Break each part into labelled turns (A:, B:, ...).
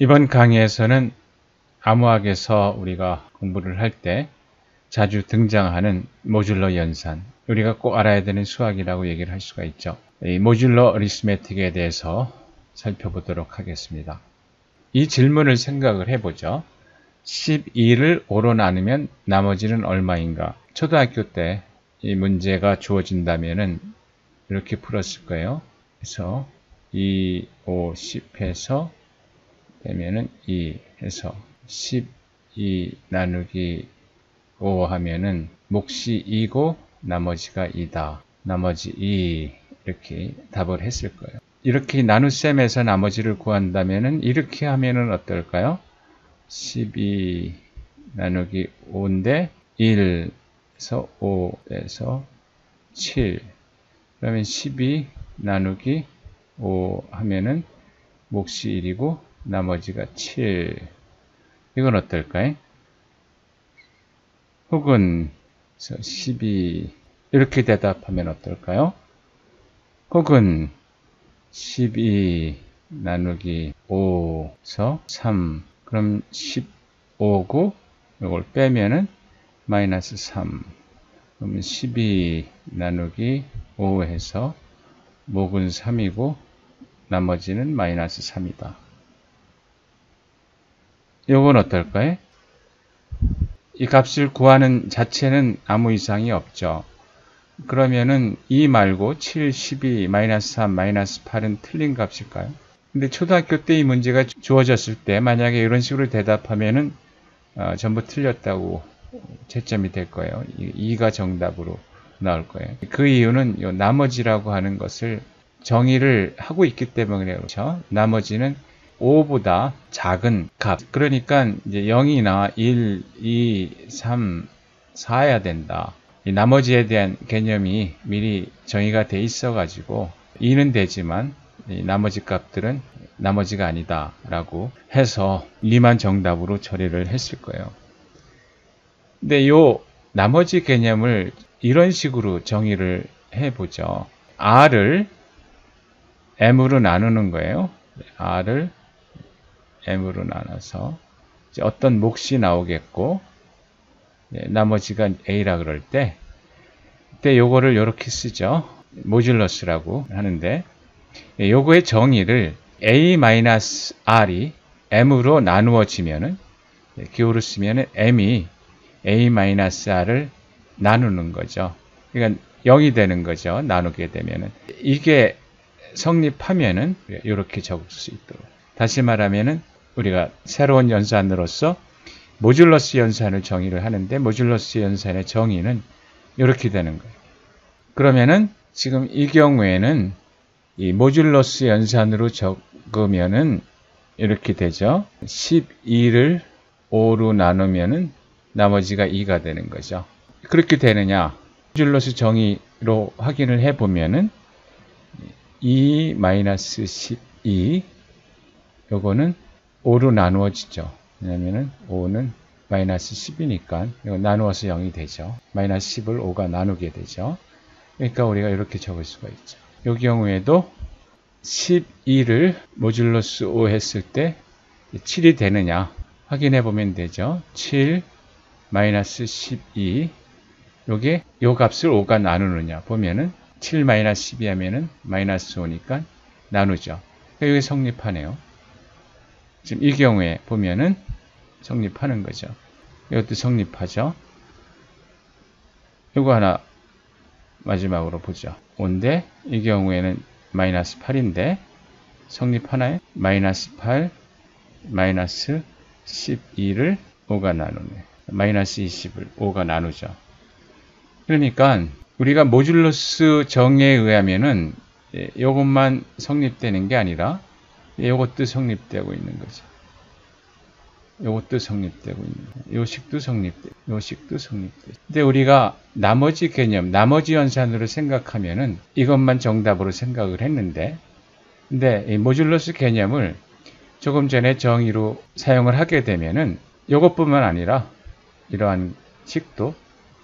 A: 이번 강의에서는 암호학에서 우리가 공부를 할 때 자주 등장하는 모듈러 연산, 우리가 꼭 알아야 되는 수학이라고 얘기를 할 수가 있죠. 이 모듈러 어리스메틱에 대해서 살펴보도록 하겠습니다. 이 질문을 생각을 해보죠. 12를 5로 나누면 나머지는 얼마인가? 초등학교 때 이 문제가 주어진다면은 이렇게 풀었을 거예요. 그래서 2, 5, 10 해서 되면은 2 해서 12 나누기 5 하면은 몫이 2고 나머지가 2다. 나머지 2 이렇게 답을 했을 거예요. 이렇게 나눗셈에서 나머지를 구한다면은 이렇게 하면은 어떨까요? 12 나누기 5인데 1에서 5에서 7 그러면 12 나누기 5 하면은 몫이 1이고 나머지가 7. 이건 어떨까요? 혹은 12 이렇게 대답하면 어떨까요? 혹은 12 나누기 5에서 3 그럼 15고 이걸 빼면은 마이너스 3 그러면 12 나누기 5 해서 목은 3이고 나머지는 마이너스 3이다. 이건 어떨까요? 이 값을 구하는 자체는 아무 이상이 없죠. 그러면은 2 말고 7, 12, 마이너스 3, 마이너스 8은 틀린 값일까요? 근데 초등학교 때 이 문제가 주어졌을 때 만약에 이런 식으로 대답하면은 전부 틀렸다고 채점이 될 거예요. 2가 정답으로 나올 거예요. 그 이유는 요 나머지라고 하는 것을 정의를 하고 있기 때문에 그렇죠. 나머지는 5보다 작은 값. 그러니까 이제 0이나 1, 2, 3, 4여야 된다. 이 나머지에 대한 개념이 미리 정의가 돼 있어 가지고 2는 되지만 이 나머지 값들은 나머지가 아니다 라고 해서 2만 정답으로 처리를 했을 거예요. 근데 요 나머지 개념을 이런 식으로 정의를 해보죠. R을 M으로 나누는 거예요. R을 M으로 나눠서 이제 어떤 몫이 나오겠고 나머지가 A라 그럴 때 그때 요거를 이렇게 쓰죠. 모듈러스라고 하는데 요거의 정의를 A-R이 M으로 나누어지면은 기호로 쓰면은 M이 A-R을 나누는 거죠. 그러니까 0이 되는 거죠. 나누게 되면은 이게 성립하면은 이렇게 적을 수 있도록. 다시 말하면은 우리가 새로운 연산으로서 모듈러스 연산을 정의를 하는데 모듈러스 연산의 정의는 이렇게 되는 거예요. 그러면은 지금 이 경우에는 이 모듈러스 연산으로 적으면은 이렇게 되죠. 12를 5로 나누면은 나머지가 2가 되는 거죠. 그렇게 되느냐? 모듈러스 정의로 확인을 해 보면은 2-12 요거는 5로 나누어지죠. 왜냐면은 5는 마이너스 10이니까 이거 나누어서 0이 되죠. 마이너스 10을 5가 나누게 되죠. 그러니까 우리가 이렇게 적을 수가 있죠. 이 경우에도 12를 모듈러스 5 했을 때 7이 되느냐 확인해 보면 되죠. 7 마이너스 12 요게 요 값을 5가 나누느냐 보면은 7 마이너스 12 하면은 마이너스 5니까 나누죠. 그러니까 이게 성립하네요. 지금 이 경우에 보면은 성립하는 거죠. 이것도 성립하죠. 이거 하나 마지막으로 보죠. 5인데 이 경우에는 마이너스 8인데 성립하나요? 마이너스 8 마이너스 12를 5가 나누네. 마이너스 20을 5가 나누죠. 그러니까 우리가 모듈러스 정의에 의하면은 이것만 성립되는 게 아니라 이것도 성립되고 있는 거죠. 이것도 성립되고 있는 거예요. 요 식도 성립되고 요 식도 성립되고. 근데 우리가 나머지 개념, 나머지 연산으로 생각하면은 이것만 정답으로 생각을 했는데 근데 이 모듈러스 개념을 조금 전에 정의로 사용을 하게 되면은 이것뿐만 아니라 이러한 식도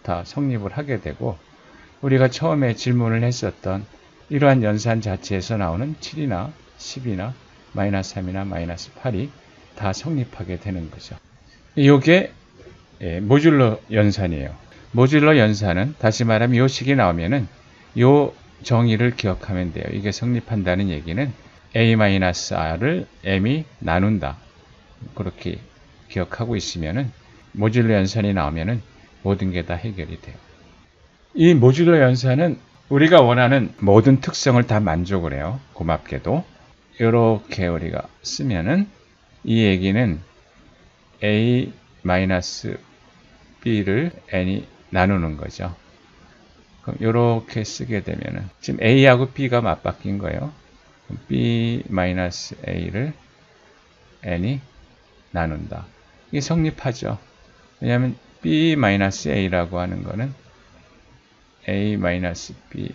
A: 다 성립을 하게 되고 우리가 처음에 질문을 했었던 이러한 연산 자체에서 나오는 7이나 10이나 마이너스 3이나 마이너스 8이 다 성립하게 되는 거죠. 이게 모듈러 연산이에요. 모듈러 연산은 다시 말하면 이 식이 나오면은 이 정의를 기억하면 돼요. 이게 성립한다는 얘기는 a-r을 m이 나눈다. 그렇게 기억하고 있으면은 모듈러 연산이 나오면은 모든 게 다 해결이 돼요. 이 모듈러 연산은 우리가 원하는 모든 특성을 다 만족을 해요. 고맙게도. 이렇게 우리가 쓰면은 이 얘기는 a-b를 n이 나누는 거죠. 그럼 이렇게 쓰게 되면은 지금 a하고 b가 맞바뀐 거예요. b-a를 n이 나눈다. 이게 성립하죠. 왜냐하면 b-a라고 하는 거는 a-b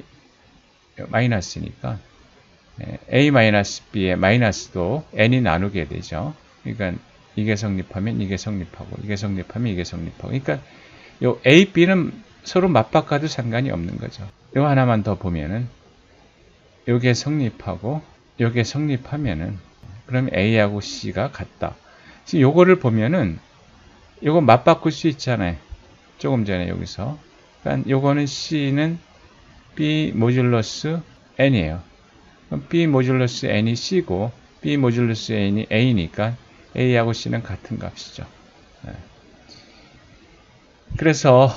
A: 마이너스니까 a-b의 마이너스도 n이 나누게 되죠. 그러니까 이게 성립하면 이게 성립하고 이게 성립하면 이게 성립하고 그러니까 요 a, b는 서로 맞바꿔도 상관이 없는 거죠. 요 하나만 더 보면은 요게 성립하고 요게 성립하면은 그럼 a하고 c가 같다. 지금 요거를 보면은 요거 맞바꿀 수 있잖아요. 조금 전에 여기서. 그러니까 요거는 c는 b 모듈러스 n이에요. 그럼 b 모듈러스 n이 c고 b 모듈러스 n이 a니까 a하고 c는 같은 값이죠. 그래서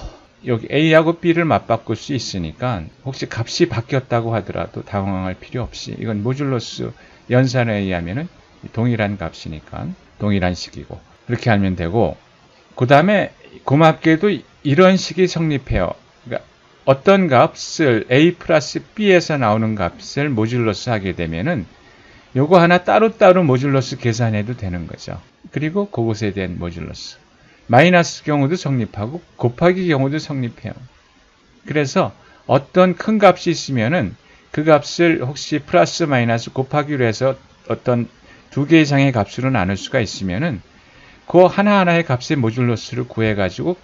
A: 여기 a하고 b를 맞바꿀 수 있으니까 혹시 값이 바뀌었다고 하더라도 당황할 필요 없이 이건 모듈러스 연산에 의하면 동일한 값이니까 동일한 식이고 그렇게 하면 되고 그 다음에 고맙게도 이런 식이 성립해요. 그러니까 어떤 값을 a 플러스 b에서 나오는 값을 모듈러스 하게 되면은 요거 하나 따로따로 모듈러스 계산해도 되는 거죠. 그리고 그것에 대한 모듈러스. 마이너스 경우도 성립하고 곱하기 경우도 성립해요. 그래서 어떤 큰 값이 있으면은 그 값을 혹시 플러스 마이너스 곱하기로 해서 어떤 두 개 이상의 값으로 나눌 수가 있으면은 그 하나하나의 값의 모듈러스를 구해가지고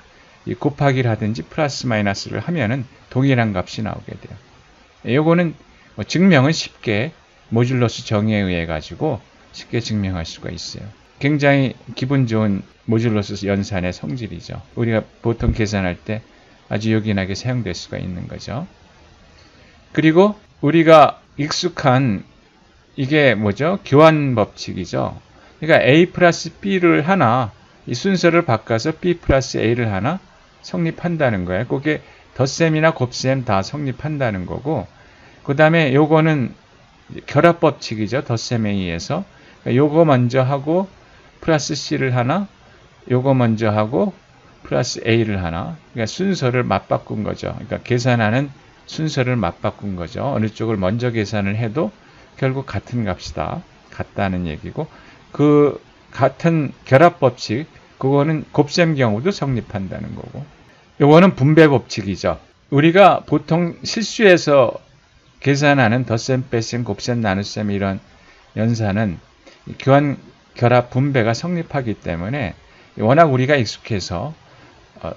A: 곱하기를 하든지 플러스 마이너스를 하면은 동일한 값이 나오게 돼요. 요거는 증명은 쉽게 모듈러스 정의에 의해 가지고 쉽게 증명할 수가 있어요. 굉장히 기분 좋은 모듈러스 연산의 성질이죠. 우리가 보통 계산할 때 아주 요긴하게 사용될 수가 있는 거죠. 그리고 우리가 익숙한 이게 뭐죠? 교환 법칙이죠. 그러니까 a 플러스 b를 하나 이 순서를 바꿔서 b 플러스 a를 하나 성립한다는 거예요. 그게 덧셈이나 곱셈 다 성립한다는 거고 그 다음에 요거는 결합 법칙이죠. 덧셈에 의해서 요거 먼저 하고 플러스 c를 하나 요거 먼저 하고 플러스 a를 하나 그러니까 순서를 맞바꾼 거죠. 그러니까 계산하는 순서를 맞바꾼 거죠. 어느 쪽을 먼저 계산을 해도 결국 같은 값이다. 같다는 얘기고 그 같은 결합 법칙 그거는 곱셈 경우도 성립한다는 거고 요거는 분배 법칙이죠. 우리가 보통 실수해서 계산하는 덧셈, 뺄셈, 곱셈, 나눗셈 이런 연산은 교환, 결합, 분배가 성립하기 때문에 워낙 우리가 익숙해서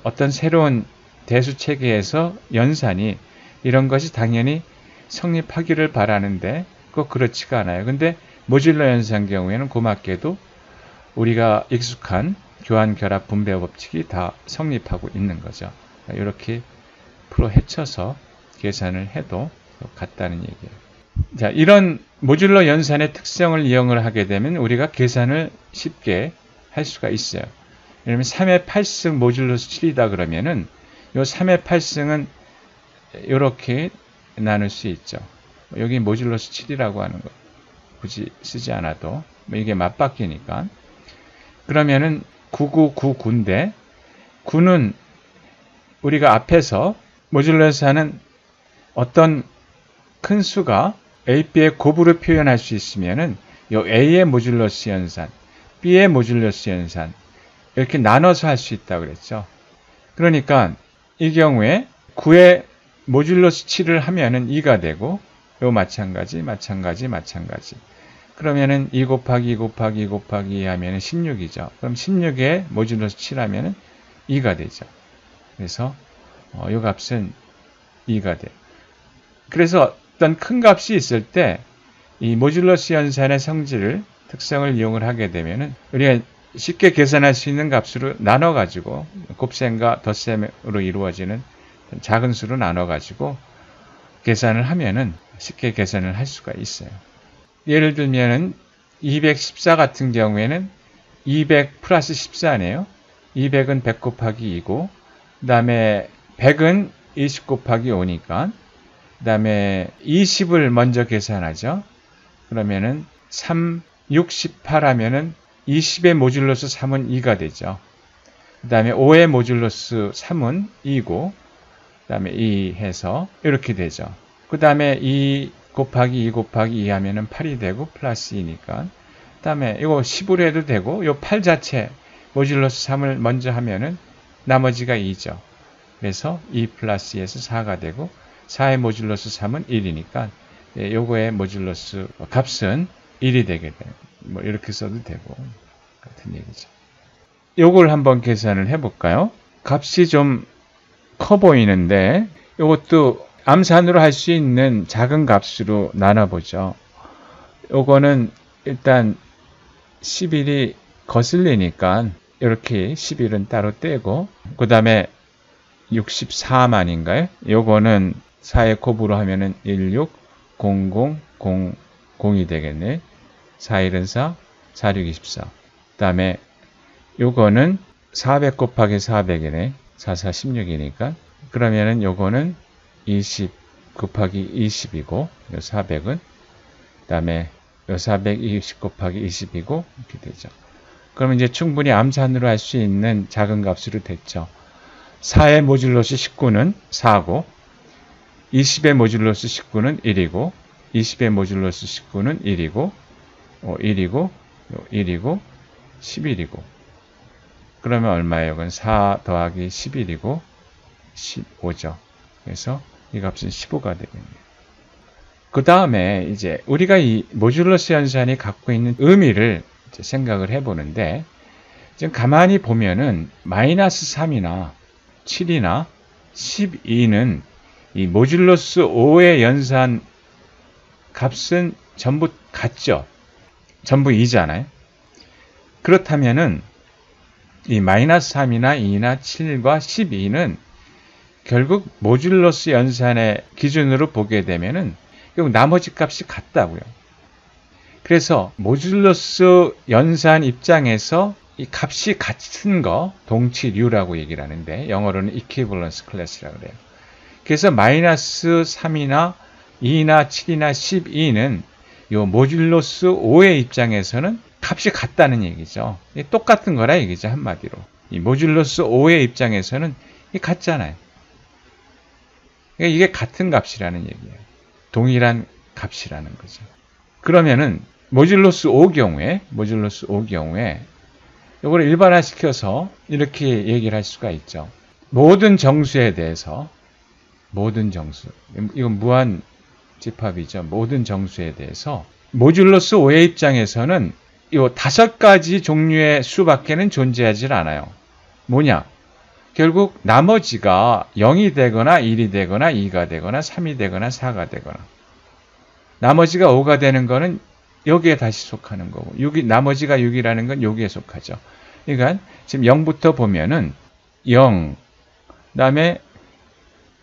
A: 어떤 새로운 대수 체계에서 연산이 이런 것이 당연히 성립하기를 바라는데 꼭 그렇지가 않아요. 근데 모듈러 연산 경우에는 고맙게도 우리가 익숙한 교환, 결합, 분배 법칙이 다 성립하고 있는 거죠. 이렇게 풀어 헤쳐서 계산을 해도 같다는 얘기예요. 자, 이런 모듈러 연산의 특성을 이용을 하게 되면 우리가 계산을 쉽게 할 수가 있어요. 예를 들면 3의 8승 모듈러스 7이다 그러면은 요 3의 8승은 이렇게 나눌 수 있죠. 여기 모듈러스 7이라고 하는 거 굳이 쓰지 않아도 이게 맞바뀌니까 그러면은 9999인데 9는 우리가 앞에서 모듈러 연산은 어떤 큰 수가 A, B의 곱으로 표현할 수 있으면은 요 A의 모듈러스 연산, B의 모듈러스 연산 이렇게 나눠서 할 수 있다고 그랬죠. 그러니까 이 경우에 9의 모듈러스 7을 하면은 2가 되고 요 마찬가지. 그러면은 2 곱하기 2 곱하기 2 곱하기 2 하면은 16이죠. 그럼 16의 모듈러스 7 하면은 2가 되죠. 그래서 요 값은 2가 돼요. 그래서 어떤 큰 값이 있을 때 이 모듈러스 연산의 성질을 특성을 이용을 하게 되면은 우리가 쉽게 계산할 수 있는 값으로 나눠가지고 곱셈과 덧셈으로 이루어지는 작은 수로 나눠가지고 계산을 하면은 쉽게 계산을 할 수가 있어요. 예를 들면은 214 같은 경우에는 200 플러스 14네요. 200은 100 곱하기 2고 그 다음에 100은 20 곱하기 5니까 그 다음에 20을 먼저 계산하죠. 그러면은 3, 68 하면은 20의 모듈로스 3은 2가 되죠. 그 다음에 5의 모듈로스 3은 2고 그 다음에 2 해서 이렇게 되죠. 그 다음에 2 곱하기 2 곱하기 2 하면은 8이 되고 플러스 2니까 그 다음에 이거 10으로 해도 되고 이 8 자체 모듈로스 3을 먼저 하면은 나머지가 2죠. 그래서 2 플러스 2에서 4가 되고 4의 모듈로스 3은 1이니까 요거의 모듈로스 값은 1이 되게 돼요. 뭐 이렇게 써도 되고 같은 얘기죠. 요걸 한번 계산을 해볼까요? 값이 좀 커 보이는데 요것도 암산으로 할 수 있는 작은 값으로 나눠보죠. 요거는 일단 11이 거슬리니까 이렇게 11은 따로 떼고 그 다음에 64만인가요? 요거는 4의 곱으로 하면은 160000이 되겠네. 4, 1은 4, 4, 6, 24. 그 다음에 요거는 400 곱하기 400이네. 4, 4, 16이니까. 그러면은 요거는 20 곱하기 20이고, 요 400은. 그 다음에 요 400, 20 곱하기 20이고, 이렇게 되죠. 그러면 이제 충분히 암산으로 할 수 있는 작은 값으로 됐죠. 4의 모듈로스 19는 4고, 20의 모듈로스 19는 1이고, 20의 모듈로스 19는 1이고, 1이고, 1이고, 11이고. 그러면 얼마예요? 그건 4 더하기 11이고, 15죠. 그래서 이 값은 15가 되겠네요. 그 다음에 이제 우리가 이 모듈러스 연산이 갖고 있는 의미를 이제 생각을 해보는데, 지금 가만히 보면은 마이너스 3이나 7이나 12는 이 모듈러스 5의 연산 값은 전부 같죠. 전부 2잖아요. 그렇다면은 이 마이너스 3이나 2나 7과 12는 결국 모듈러스 연산의 기준으로 보게 되면은 결국 나머지 값이 같다고요. 그래서 모듈러스 연산 입장에서 이 값이 같은 거 동치류라고 얘기를 하는데 영어로는 equivalence class라고 그래요. 그래서 마이너스 3이나 2나 7이나 12는 요 모듈러스 5의 입장에서는 값이 같다는 얘기죠. 똑같은 거라 얘기죠. 한마디로. 이 모듈러스 5의 입장에서는 이게 같잖아요. 그러니까 이게 같은 값이라는 얘기예요. 동일한 값이라는 거죠. 그러면은 모듈러스 5 경우에 이걸 일반화시켜서 이렇게 얘기를 할 수가 있죠. 모든 정수에 대해서 이건 무한 집합이죠. 모든 정수에 대해서 모듈러스 5의 입장에서는 이 5가지 종류의 수밖에는 존재하지 않아요. 뭐냐? 결국 나머지가 0이 되거나 1이 되거나 2가 되거나 3이 되거나 4가 되거나 나머지가 5가 되는 거는 여기에 다시 속하는 거고 나머지가 6이라는 건 여기에 속하죠. 그러니까 지금 0부터 보면은 0, 그 다음에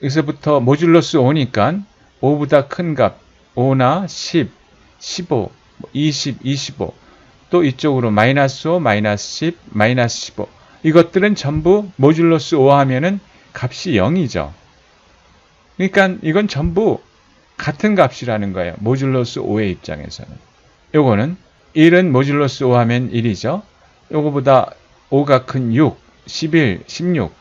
A: 여기서부터 모듈러스 5니까 5보다 큰 값 5나 10, 15, 20, 25 또 이쪽으로 마이너스 5, 마이너스 10, 마이너스 15 이것들은 전부 모듈러스 5 하면은 값이 0이죠. 그러니까 이건 전부 같은 값이라는 거예요. 모듈러스 5의 입장에서는. 요거는 1은 모듈러스 5 하면 1이죠. 요거보다 5가 큰 6, 11, 16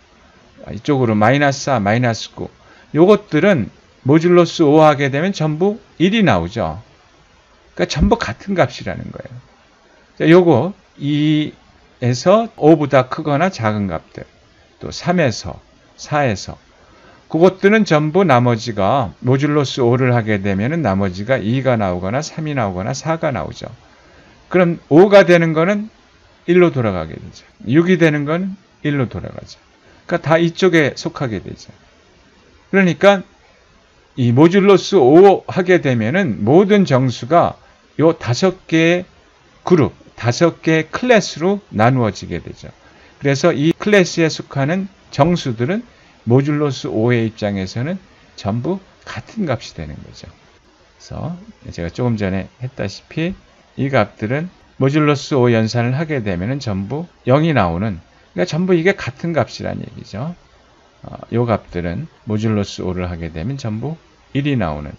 A: 이쪽으로 마이너스 4, 마이너스 9 요것들은 모듈러스 5 하게 되면 전부 1이 나오죠. 그러니까 전부 같은 값이라는 거예요. 자, 요거 2에서 5보다 크거나 작은 값들 또 3에서 4에서 그것들은 전부 나머지가 모듈러스 5를 하게 되면 나머지가 2가 나오거나 3이 나오거나 4가 나오죠. 그럼 5가 되는 거는 1로 돌아가게 되죠. 6이 되는 거는 1로 돌아가죠. 그러니까 다 이쪽에 속하게 되죠. 그러니까 이 모듈러스 5 하게 되면은 모든 정수가 요 5개의 그룹, 5개의 클래스로 나누어지게 되죠. 그래서 이 클래스에 속하는 정수들은 모듈러스 5의 입장에서는 전부 같은 값이 되는 거죠. 그래서 제가 조금 전에 했다시피 이 값들은 모듈러스 5 연산을 하게 되면 전부 0이 나오는, 그러니까 전부 이게 같은 값이라는 얘기죠. 이 값들은 모듈러스 5를 하게 되면 전부 1이 나오는,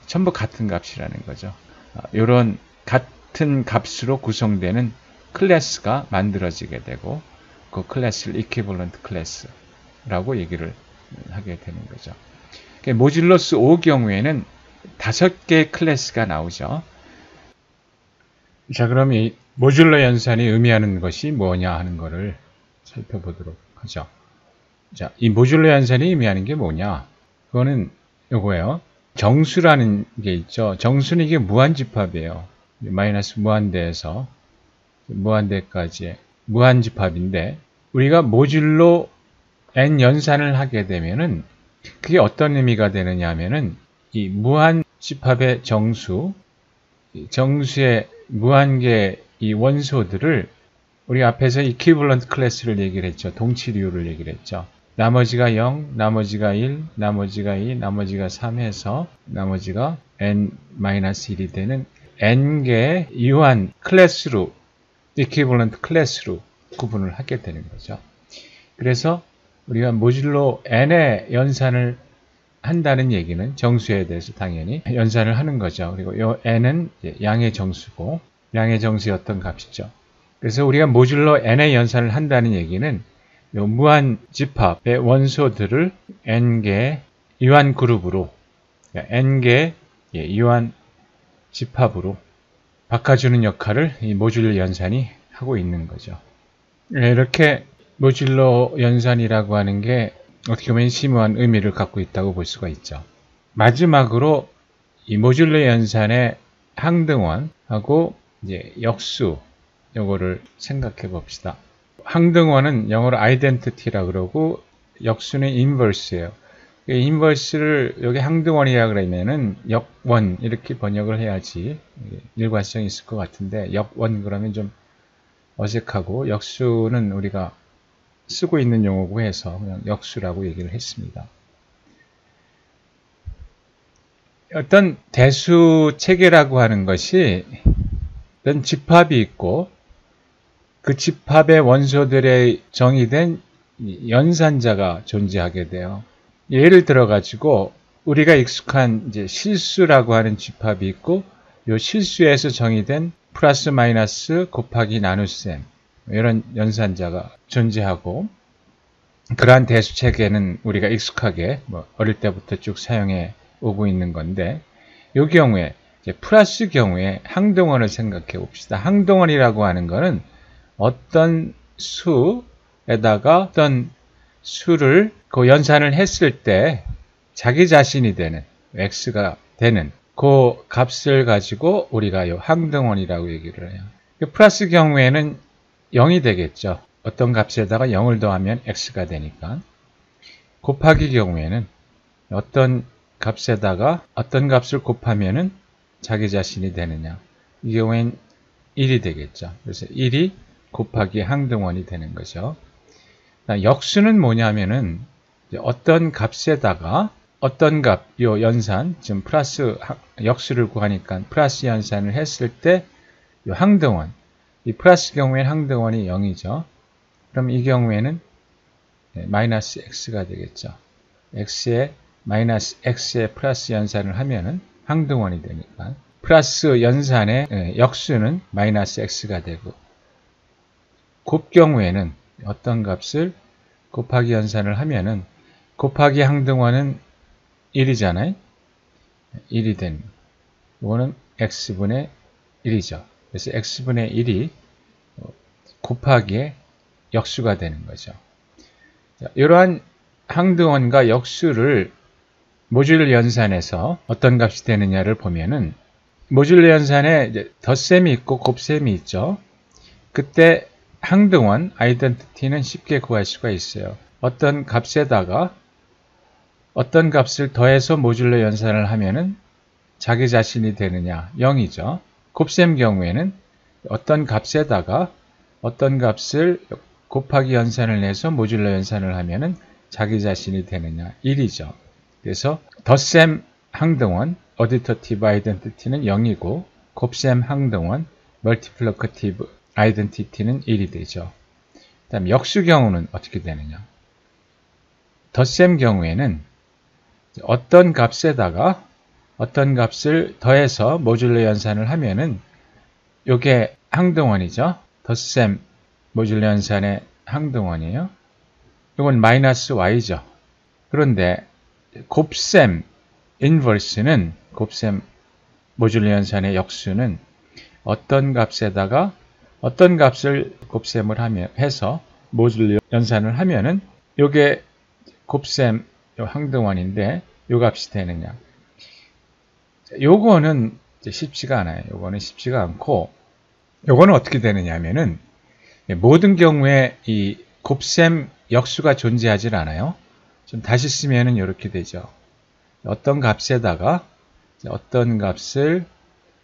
A: 전부 같은 값이라는 거죠. 이런 같은 값으로 구성되는 클래스가 만들어지게 되고 그 클래스를 이퀴벌런트 클래스라고 얘기를 하게 되는 거죠. 모듈러스 5 경우에는 5개의 클래스가 나오죠. 자, 그럼 이 모듈러 연산이 의미하는 것이 뭐냐 하는 것을 살펴보도록 하죠. 자, 이 모듈러 연산이 의미하는 게 뭐냐? 그거는 요거예요. 정수라는 게 있죠. 정수는 이게 무한집합이에요. 마이너스 무한대에서 무한대까지의 무한집합인데, 우리가 모듈러 n 연산을 하게 되면은 그게 어떤 의미가 되느냐 하면은 이 무한집합의 정수의 무한계 이 원소들을 우리 앞에서 이퀴벌런트 클래스를 얘기를 했죠. 동치류를 얘기를 했죠. 나머지가 0, 나머지가 1, 나머지가 2, 나머지가 3 해서 나머지가 n-1이 되는 n개의 유한 클래스로, 이퀴벌런트 클래스로 구분을 하게 되는 거죠. 그래서 우리가 모듈러 n의 연산을 한다는 얘기는 정수에 대해서 당연히 연산을 하는 거죠. 그리고 이 n은 양의 정수고, 양의 정수의 어떤 값이죠. 그래서 우리가 모듈러 n의 연산을 한다는 얘기는 이 무한집합의 원소들을 n개의 유한 그룹으로, n개의 유한 집합으로 바꿔주는 역할을 이 모듈러 연산이 하고 있는 거죠. 이렇게 모듈러 연산이라고 하는 게 어떻게 보면 심오한 의미를 갖고 있다고 볼 수가 있죠. 마지막으로 이 모듈러 연산의 항등원하고 이제 역수, 요거를 생각해 봅시다. 항등원은 영어로 아이덴티티라 그러고 역수는 인버스예요. 인버스를 여기 항등원이라 그러면은 역원 이렇게 번역을 해야지 일관성이 있을 것 같은데, 역원 그러면 좀 어색하고 역수는 우리가 쓰고 있는 용어고 해서 그냥 역수라고 얘기를 했습니다. 어떤 대수 체계라고 하는 것이 어떤 집합이 있고 그 집합의 원소들의 정의된 연산자가 존재하게 돼요. 예를 들어 가지고 우리가 익숙한 이제 실수라고 하는 집합이 있고, 이 실수에서 정의된 플러스 마이너스 곱하기 나눗셈, 이런 연산자가 존재하고, 그러한 대수 체계는 우리가 익숙하게 어릴 때부터 쭉 사용해 오고 있는 건데, 이 경우에 이제 플러스 경우에 항등원을 생각해 봅시다. 항등원이라고 하는 것은 어떤 수에다가 어떤 수를 그 연산을 했을 때 자기 자신이 되는 x가 되는 그 값을 가지고 우리가 이 항등원이라고 얘기를 해요. 플러스 경우에는 0이 되겠죠. 어떤 값에다가 0을 더하면 x가 되니까. 곱하기 경우에는 어떤 값에다가 어떤 값을 곱하면은 자기 자신이 되느냐. 이 경우엔 1이 되겠죠. 그래서 1이 곱하기 항등원이 되는 거죠. 역수는 뭐냐면은 어떤 값에다가 어떤 값, 요 연산, 지금 플러스 역수를 구하니까 플러스 연산을 했을 때 요 항등원, 이 플러스 경우에는 항등원이 0이죠. 그럼 이 경우에는 마이너스 x가 되겠죠. x에 마이너스 x에 플러스 연산을 하면은 항등원이 되니까 플러스 연산의 역수는 마이너스 x가 되고, 곱 경우에는 어떤 값을 곱하기 연산을 하면은 곱하기 항등원은 1이잖아요. 1이 된 이거는 x분의 1이죠. 그래서 x분의 1이 곱하기에 역수가 되는 거죠. 자, 이러한 항등원과 역수를 모듈러 연산에서 어떤 값이 되느냐를 보면은, 모듈러 연산에 이제 덧셈이 있고 곱셈이 있죠. 그때 항등원, 아이덴티티는 쉽게 구할 수가 있어요. 어떤 값에다가 어떤 값을 더해서 모듈러 연산을 하면은 자기 자신이 되느냐, 0이죠. 곱셈 경우에는 어떤 값에다가 어떤 값을 곱하기 연산을 내서 모듈러 연산을 하면은 자기 자신이 되느냐 1이죠. 그래서 덧셈 항등원 어디터티브 아이덴티티는 0이고 곱셈 항등원 멀티플리커티브 아이덴티티는 1이 되죠. 그 다음 역수 경우는 어떻게 되느냐. 덧셈 경우에는 어떤 값에다가 어떤 값을 더해서 모듈러 연산을 하면은 요게 항등원이죠. 덧셈 모듈러 연산의 항등원이에요. 이건 마이너스 y죠. 그런데 곱셈 인버스는 곱셈 모듈러 연산의 역수는 어떤 값에다가 어떤 값을 곱셈을 해서 모듈러 연산을 하면은 요게 곱셈 항등원인데 요 값이 되느냐. 요거는 쉽지가 않아요. 요거는 쉽지가 않고 요거는 어떻게 되느냐 하면은 모든 경우에 이 곱셈 역수가 존재하질 않아요. 좀 다시 쓰면은 이렇게 되죠. 어떤 값에다가 어떤 값을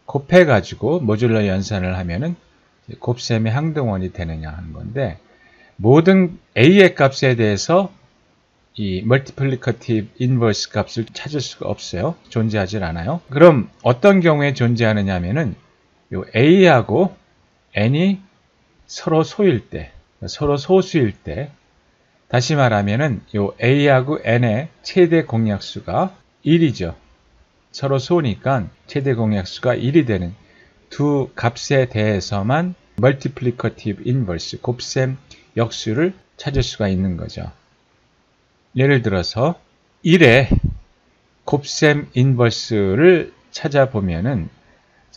A: 곱해가지고 모듈러 연산을 하면은 곱셈의 항등원이 되느냐 하는 건데 모든 a의 값에 대해서 이 멀티플리커티브 인버스 값을 찾을 수가 없어요. 존재하질 않아요. 그럼 어떤 경우에 존재하느냐 하면은 요 a하고 n이 서로 소일 때, 서로 소수일 때, 다시 말하면은 요 a하고 n의 최대 공약수가 1이죠. 서로 소니까 최대 공약수가 1이 되는 두 값에 대해서만 멀티플리커티브 인버스 곱셈 역수를 찾을 수가 있는 거죠. 예를 들어서 1의 곱셈 인버스를 찾아보면은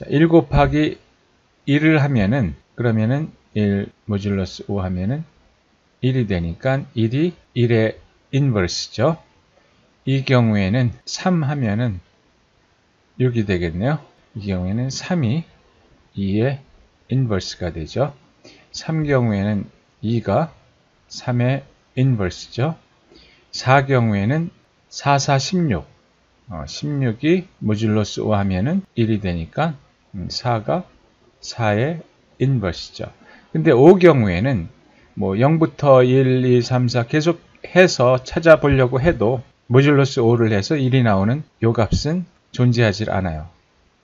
A: 1 곱하기 1을 하면은 그러면은 1 모듈러스 5 하면은 1이 되니까 1이 1의 인버스죠. 이 경우에는 3 하면은 6이 되겠네요. 이 경우에는 3이 2의 인버스가 되죠. 3 경우에는 2가 3의 인버스죠. 4 경우에는 4, 4, 16. 16이 모듈러스 5 하면은 1이 되니까 4가 4의 인버스죠. 근데 5 경우에는 뭐 0부터 1, 2, 3, 4 계속 해서 찾아보려고 해도 모듈러스 5를 해서 1이 나오는 요 값은 존재하지 않아요.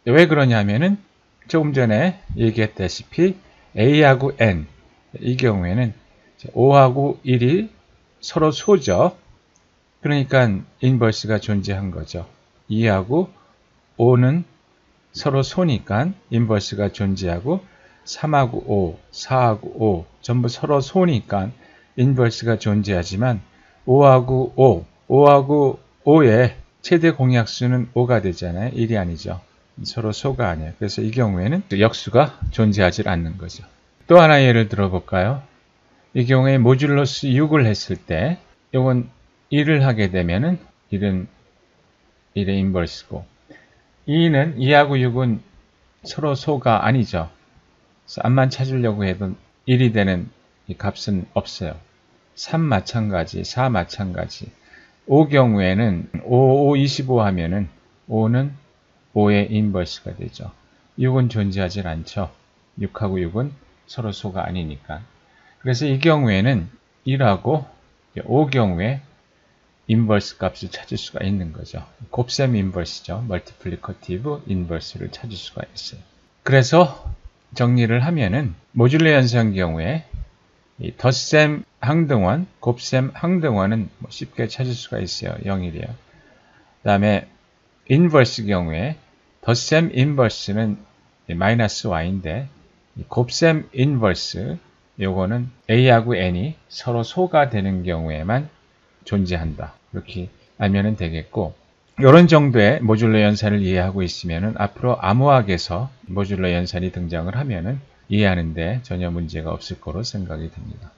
A: 왜 그러냐면은 조금 전에 얘기했다시피 a하고 n 이 경우에는 5하고 1이 서로 소죠. 그러니까 인버스가 존재한 거죠. 2하고 5는 서로 소니까 인버스가 존재하고 3하고 5, 4하고 5 전부 서로 소니까 인버스가 존재하지만 5하고 5, 5하고 5의 최대 공약수는 5가 되잖아요. 1이 아니죠. 서로 소가 아니에요. 그래서 이 경우에는 역수가 존재하지 않는 거죠. 또 하나 예를 들어볼까요? 이 경우에 모듈러스 6을 했을 때 이건 1을 하게 되면은 1은 1의 인버스고 2는 2하고 6은 서로 소가 아니죠. 그래서 암만 찾으려고 해도 1이 되는 이 값은 없어요. 3 마찬가지, 4 마찬가지. 5 경우에는 5, 5, 25 하면은 5는 5의 인버스가 되죠. 6은 존재하지 않죠. 6하고 6은 서로 소가 아니니까. 그래서 이 경우에는 1하고 5 경우에 인버스 값을 찾을 수가 있는 거죠. 곱셈 인버스죠. 멀티플리커티브 인버스를 찾을 수가 있어요. 그래서 정리를 하면은 모듈러 연산 경우에 이 덧셈 항등원, 곱셈 항등원은 쉽게 찾을 수가 있어요. 0이래요. 그 다음에 인버스 경우에 덧셈 인버스는 마이너스 y인데 곱셈 인버스 요거는 a하고 n이 서로 소가 되는 경우에만 존재한다. 이렇게 알면 되겠고 이런 정도의 모듈러 연산을 이해하고 있으면 앞으로 암호학에서 모듈러 연산이 등장을 하면 이해하는데 전혀 문제가 없을 거로 생각이 듭니다.